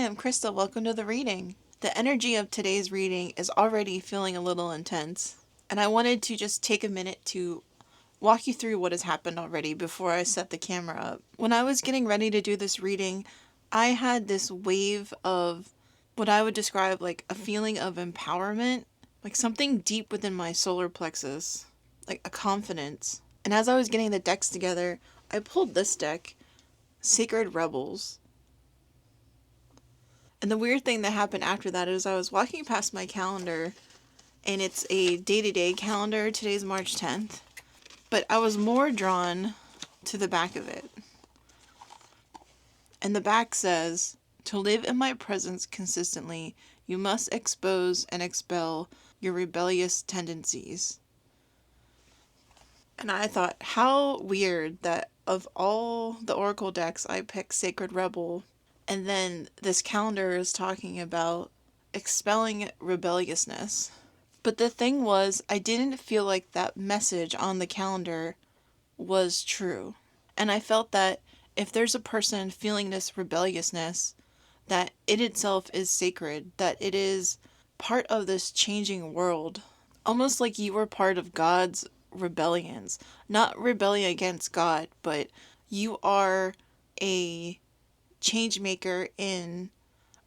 I'm Krista. Welcome to the reading. The energy of today's reading is already feeling a little intense, and I wanted to just take a minute to walk you through what has happened already before I set the camera up. When I was getting ready to do this reading, I had this wave of what I would describe like a feeling of empowerment, like something deep within my solar plexus, like a confidence. And as I was getting the decks together, I pulled this deck, Sacred Rebels. And the weird thing that happened after that is I was walking past my calendar, and it's a day-to-day calendar. Today's March 10th. But I was more drawn to the back of it. And the back says, "To live in my presence consistently, you must expose and expel your rebellious tendencies." And I thought, how weird that of all the Oracle decks, I picked Sacred Rebel. And then this calendar is talking about expelling rebelliousness. But the thing was, I didn't feel like that message on the calendar was true. And I felt that if there's a person feeling this rebelliousness, that it itself is sacred, that it is part of this changing world. Almost like you were part of God's rebellions. Not rebellion against God, but you are a change maker in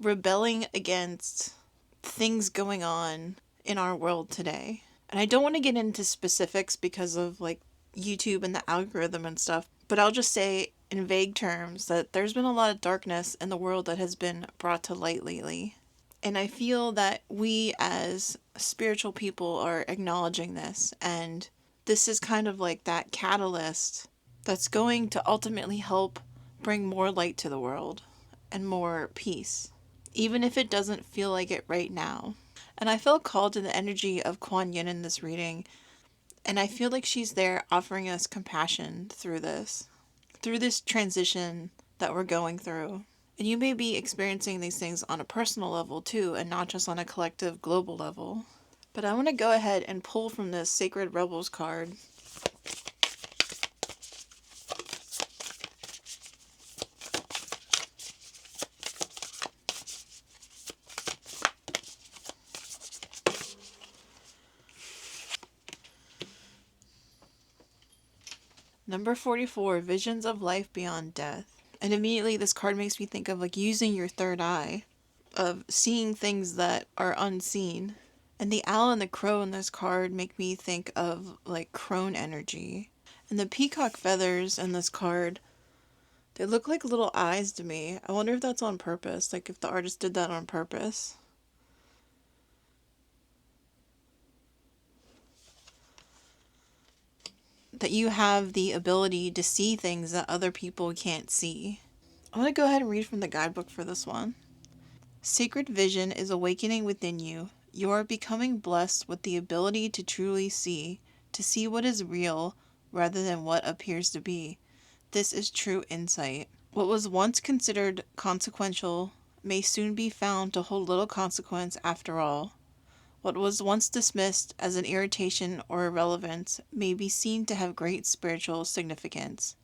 rebelling against things going on in our world today. And I don't want to get into specifics because of like YouTube and the algorithm and stuff, but I'll just say in vague terms that there's been a lot of darkness in the world that has been brought to light lately. And I feel that we as spiritual people are acknowledging this, and this is kind of like that catalyst that's going to ultimately help bring more light to the world and more peace, even if it doesn't feel like it right now. And I felt called to the energy of Kuan Yin in this reading, and I feel like she's there offering us compassion through this transition that we're going through. And you may be experiencing these things on a personal level too, and not just on a collective global level. But I want to go ahead and pull from this Sacred Rebels card. Number 44, Visions of Life Beyond Death. And immediately this card makes me think of like using your third eye, of seeing things that are unseen. And the owl and the crow in this card make me think of like crone energy. And the peacock feathers in this card, they look like little eyes to me. I wonder if that's on purpose, like if the artist did that on purpose. That you have the ability to see things that other people can't see. I'm going to go ahead and read from the guidebook for this one. Sacred vision is awakening within you. You are becoming blessed with the ability to truly see, to see what is real rather than what appears to be. This is true insight. What was once considered consequential may soon be found to hold little consequence after all. What was once dismissed as an irritation or irrelevance may be seen to have great spiritual significance.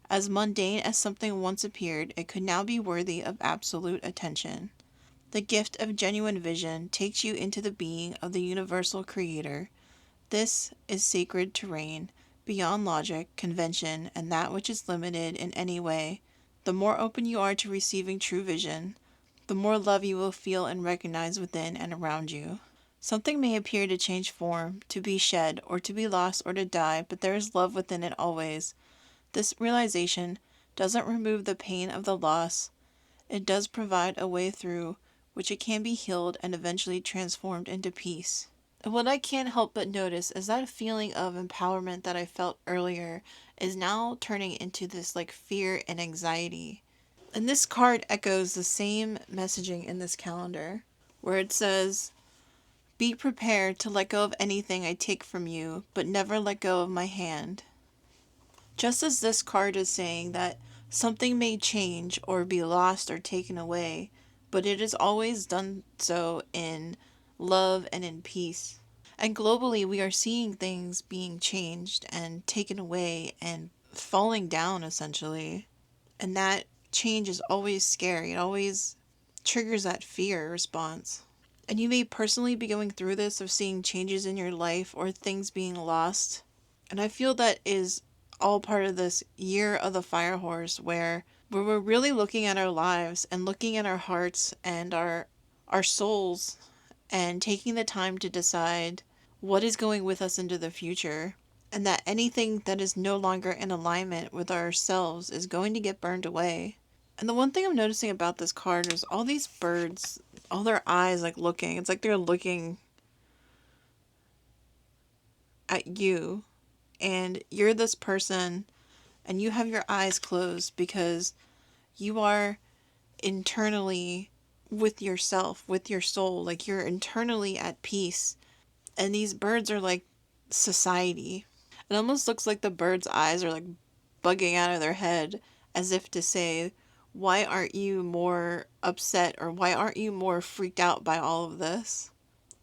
As mundane as something once appeared, it could now be worthy of absolute attention. The gift of genuine vision takes you into the being of the universal creator. This is sacred terrain, beyond logic, convention, and that which is limited in any way. The more open you are to receiving true vision, the more love you will feel and recognize within and around you. Something may appear to change form, to be shed, or to be lost, or to die, but there is love within it always. This realization doesn't remove the pain of the loss. It does provide a way through which it can be healed and eventually transformed into peace. And what I can't help but notice is that feeling of empowerment that I felt earlier is now turning into this like fear and anxiety. And this card echoes the same messaging in this calendar, where it says, "Be prepared to let go of anything I take from you, but never let go of my hand." Just as this card is saying that something may change or be lost or taken away, but it is always done so in love and in peace. And globally, we are seeing things being changed and taken away and falling down essentially. And that change is always scary. It always triggers that fear response. And you may personally be going through this of seeing changes in your life or things being lost. And I feel that is all part of this year of the fire horse where we're really looking at our lives and looking at our hearts and our souls and taking the time to decide what is going with us into the future, and that anything that is no longer in alignment with ourselves is going to get burned away. And the one thing I'm noticing about this card is all these birds, all their eyes like looking. It's like they're looking at you, and you're this person, and you have your eyes closed because you are internally with yourself, with your soul. Like you're internally at peace. And these birds are like society. It almost looks like the birds' eyes are like bugging out of their head as if to say, why aren't you more upset, or why aren't you more freaked out by all of this?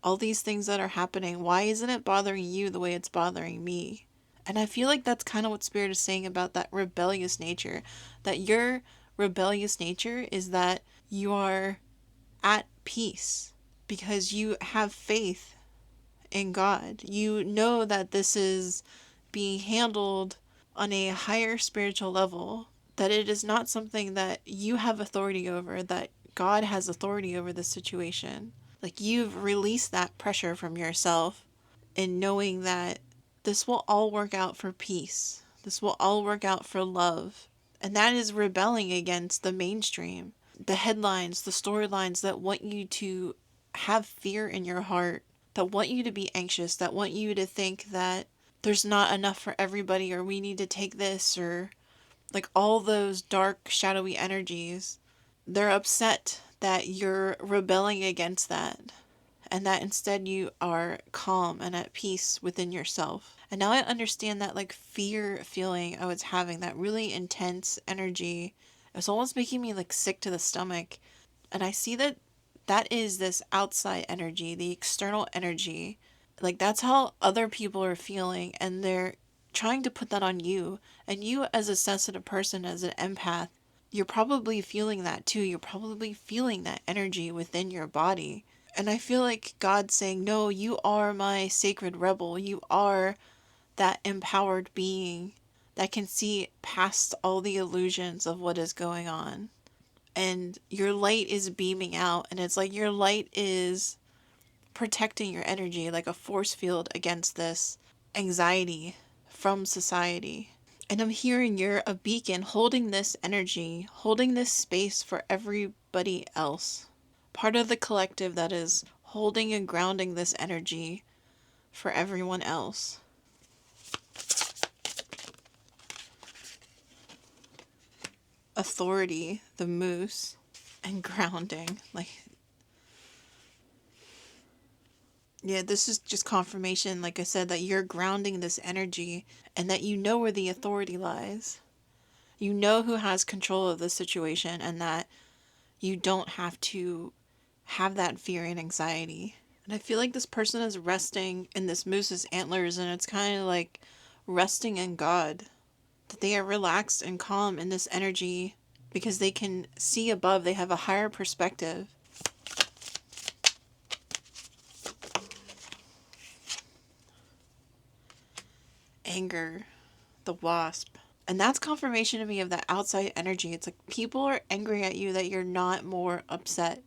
All these things that are happening, why isn't it bothering you the way it's bothering me? And I feel like that's kind of what Spirit is saying about that rebellious nature. That your rebellious nature is that you are at peace because you have faith in God. You know that this is being handled on a higher spiritual level, that it is not something that you have authority over, that God has authority over the situation. Like you've released that pressure from yourself in knowing that this will all work out for peace. This will all work out for love. And that is rebelling against the mainstream, the headlines, the storylines that want you to have fear in your heart, that want you to be anxious, that want you to think that there's not enough for everybody, or we need to take this, or like all those dark, shadowy energies. They're upset that you're rebelling against that, and that instead you are calm and at peace within yourself. And now I understand that like fear feeling I was having, that really intense energy. It was almost making me like sick to the stomach. And I see that that is this outside energy, the external energy. Like that's how other people are feeling, and they're trying to put that on you. And you, as a sensitive person, as an empath, you're probably feeling that too. You're probably feeling that energy within your body. And I feel like God's saying, no, you are my sacred rebel. You are that empowered being that can see past all the illusions of what is going on. And your light is beaming out, and it's like your light is protecting your energy like a force field against this anxiety from society. And I'm hearing you're a beacon holding this energy, holding this space for everybody else. Part of the collective that is holding and grounding this energy for everyone else. Authority, the moose, and grounding. Like, yeah, this is just confirmation, like I said, that you're grounding this energy and that you know where the authority lies. You know who has control of the situation, and that you don't have to have that fear and anxiety. And I feel like this person is resting in this moose's antlers, and it's kind of like resting in God. That they are relaxed and calm in this energy because they can see above, they have a higher perspective. Anger, the wasp. And that's confirmation to me of that outside energy. It's like people are angry at you that you're not more upset,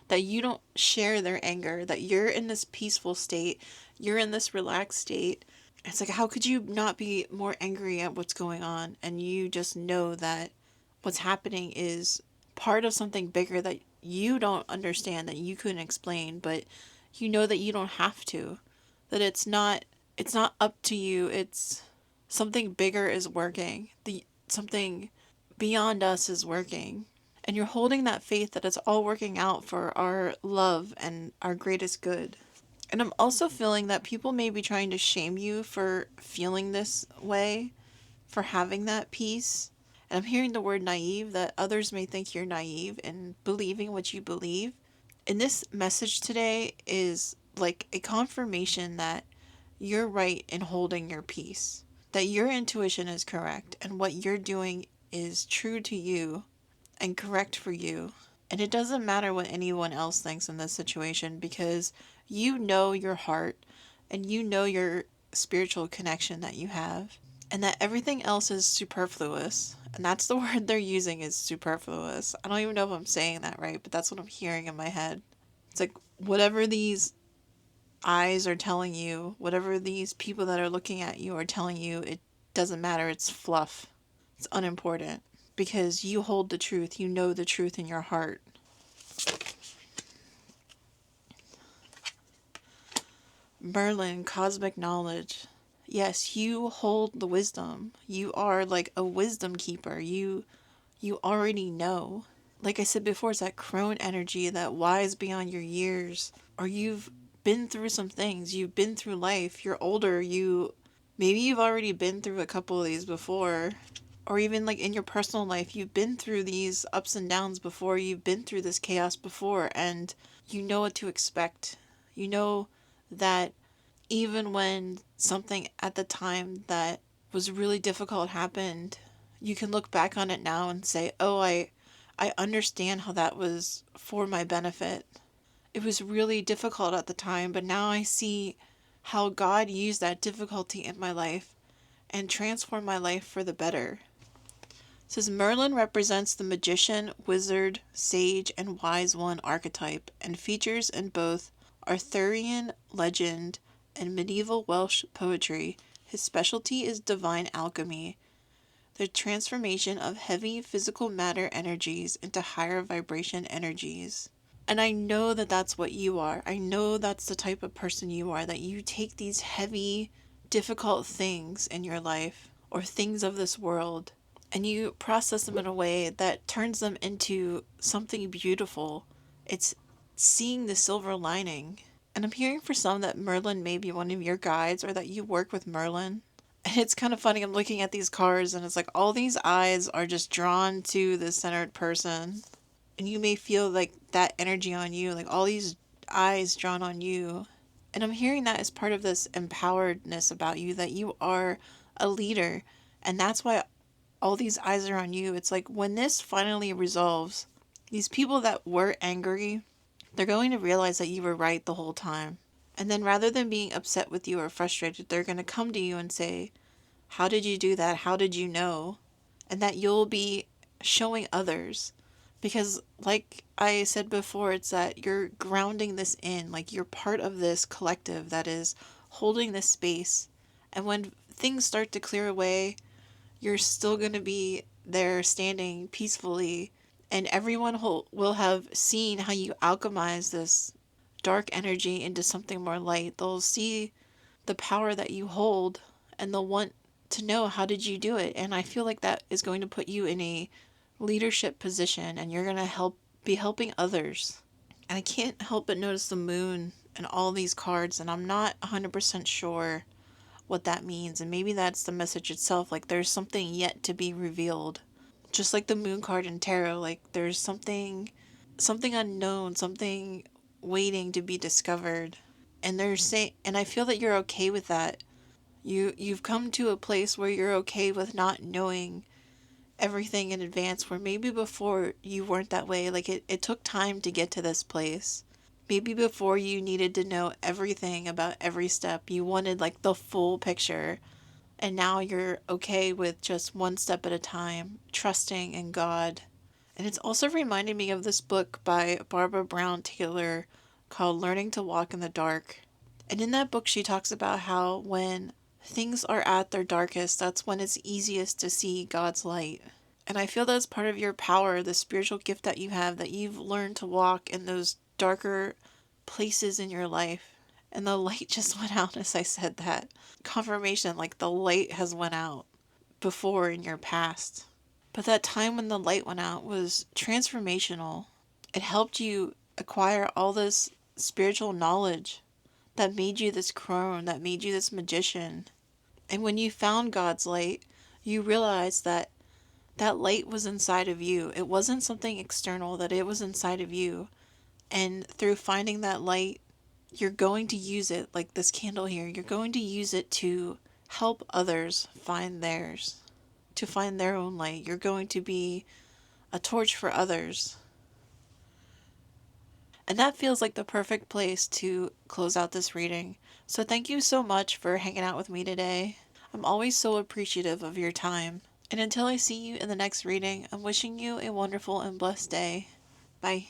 that you don't share their anger, that you're in this peaceful state, you're in this relaxed state. It's like, how could you not be more angry at what's going on? And you just know that what's happening is part of something bigger that you don't understand, that you couldn't explain, but you know that you don't have to. That it's not up to you. It's something bigger is working. The something beyond us is working. And you're holding that faith that it's all working out for our love and our greatest good. And I'm also feeling that people may be trying to shame you for feeling this way, for having that peace. And I'm hearing the word naive, that others may think you're naive in believing what you believe. And this message today is like a confirmation that you're right in holding your peace, that your intuition is correct and what you're doing is true to you and correct for you. And it doesn't matter what anyone else thinks in this situation because you know your heart and you know your spiritual connection that you have, and that everything else is superfluous. And that's the word they're using, is superfluous. I don't even know if I'm saying that right, but that's what I'm hearing in my head. It's like whatever these eyes are telling you, whatever these people that are looking at you are telling you, it doesn't matter. It's fluff. It's unimportant because you hold the truth. You know the truth in your heart. Merlin, cosmic knowledge. Yes, you hold the wisdom. You are like a wisdom keeper. You already know. Like I said before, it's that crone energy, that wise beyond your years. Or you've been through some things. You've been through life. You're older. Maybe you've already been through a couple of these before. Or even like in your personal life, you've been through these ups and downs before. You've been through this chaos before, and you know what to expect. You know that even when something at the time that was really difficult happened, you can look back on it now and say, "Oh, I understand how that was for my benefit. It was really difficult at the time, but now I see how God used that difficulty in my life and transformed my life for the better." It says Merlin represents the magician, wizard, sage, and wise one archetype and features in both Arthurian legend and medieval Welsh poetry. His specialty is divine alchemy, the transformation of heavy physical matter energies into higher vibration energies. And I know that that's what you are. I know that's the type of person you are, that you take these heavy, difficult things in your life or things of this world and you process them in a way that turns them into something beautiful. It's seeing the silver lining. And I'm hearing for some that Merlin may be one of your guides or that you work with Merlin. And it's kind of funny. I'm looking at these cards and it's like all these eyes are just drawn to the centered person. And you may feel like that energy on you, like all these eyes drawn on you. And I'm hearing that as part of this empoweredness about you, that you are a leader. And that's why all these eyes are on you. It's like when this finally resolves, these people that were angry, they're going to realize that you were right the whole time. And then rather than being upset with you or frustrated, they're going to come to you and say, "How did you do that? How did you know?" And that you'll be showing others. Because, like I said before, it's that you're grounding this in, like you're part of this collective that is holding this space. And when things start to clear away, you're still going to be there standing peacefully, and everyone will have seen how you alchemize this dark energy into something more light. They'll see the power that you hold and they'll want to know, how did you do it? And I feel like that is going to put you in a leadership position and you're going to be helping others. And I can't help but notice the moon and all these cards, and I'm not 100% sure what that means. And maybe that's the message itself, like there's something yet to be revealed. Just like the moon card in tarot, like there's something unknown, something waiting to be discovered. And they're saying, and I feel that you're okay with that. You've come to a place where you're okay with not knowing everything in advance, where maybe before you weren't that way. Like it took time to get to this place. Maybe before you needed to know everything about every step. You wanted like the full picture. And now you're okay with just one step at a time, trusting in God. And it's also reminding me of this book by Barbara Brown Taylor called Learning to Walk in the Dark. And in that book, she talks about how when things are at their darkest, that's when it's easiest to see God's light. And I feel that's part of your power, the spiritual gift that you have, that you've learned to walk in those darker places in your life. And the light just went out as I said that. Confirmation, like the light has went out before in your past. But that time when the light went out was transformational. It helped you acquire all this spiritual knowledge that made you this crone, that made you this magician. And when you found God's light, you realized that that light was inside of you. It wasn't something external, that it was inside of you. And through finding that light, you're going to use it, like this candle here, you're going to use it to help others find theirs, to find their own light. You're going to be a torch for others. And that feels like the perfect place to close out this reading. So thank you so much for hanging out with me today. I'm always so appreciative of your time. And until I see you in the next reading, I'm wishing you a wonderful and blessed day. Bye.